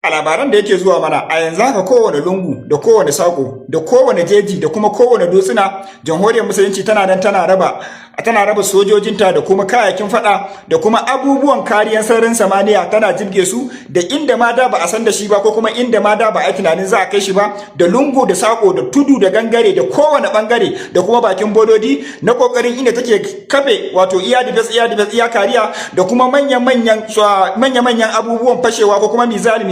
A labaran da yake zuwa mana a yanzu haka kowane lungu da kowane sako da kowane jeji da kuma kowane dutsuna jamhuriyar musulunci tana raba sojojinta da kuma kayakin fada da kuma abubuwan kariyar sararin samaniya tana jirge su da inda ma da ba a san da shi ba ko kuma inda ma da ba a tunanin za a kai shi ba da lungu da sako da tudu da gangare da kowane bangare da kuma bakin bododi na kokarin inda take kafe wato iya kariya da kuma manya-manyan abubuwan fashewa ko kuma mizali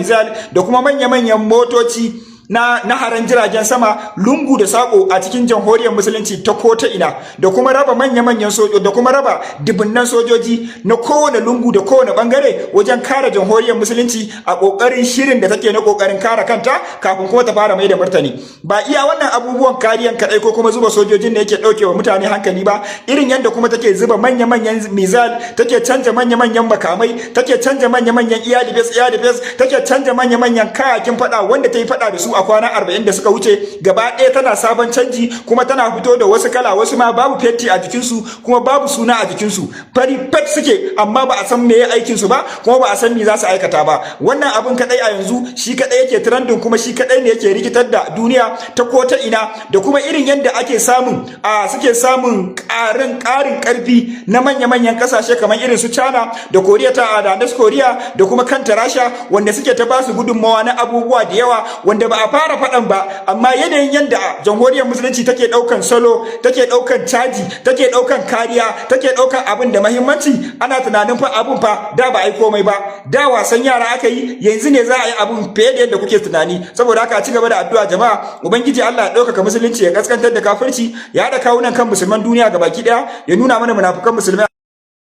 da kuma manya-manyan motoci na haran jiragen sama lungu da sako a cikin jamhuriyar musulunci ta ko ta ina da kuma raba manya-manyan sojoji da kuma raba dubunnan sojoji na kowane lungu da kowane bangare wajen kare jamhuriyar musulunci a kokarin shirin da take na kokarin kare kanta kafin kuma ta fara mai da martani. Ba iya wannan abubuwan kariyan kadai ko kuma zuba sojojin da yake daukewa mutane hankali ba, irin yadda kuma take zuba manya-manyan mizal, take canja manya-manyan makamai, take canja manya-manyan iya defense, take canja manya-manyan kayakin fada wanda ta yi fada da su a kwana 40 da suka wuce gaba ɗaya tana sabon canji kuma tana fito da wasu kala, wasu ma babu fenti a jikinsu kuma babu suna a jikinsu, fari fat suke amma ba a san meye aikin su ba kuma ba a san me za su aikata ba. Wannan abun kadai a yanzu shi kadai yake trending kuma shi kadai ne yake rikitar da duniya ta ko ta ina da kuma irin yadda ake samun suke samun ƙarin ƙarfi na manya-manyan kasashe kamar irin su China da Korea da North Korea da kuma kanta Rasha wanda suke ta basu gudunmawa na abubuwa da yawa wanda ba a fara faɗan ba, amma yanayin yadda jamhuriyar musulunci take ɗaukan salo, take ɗaukan caji, take ɗaukan kariya, take ɗaukan abin da mahimmanci, ana tunanin fa abun fa da ba a yi komai ba, da wasan yara aka yi, yanzu ne za a yi abun fiye da yadda kuke tunani. Saboda haka a ci gaba da addu'a jama'a, ubangiji Allah ya ɗaukaka musulunci, ya kaskantar da kafirci, ya haɗa kawunan kan musulman duniya gabaki ɗaya, ya nuna mana munafukan musulmai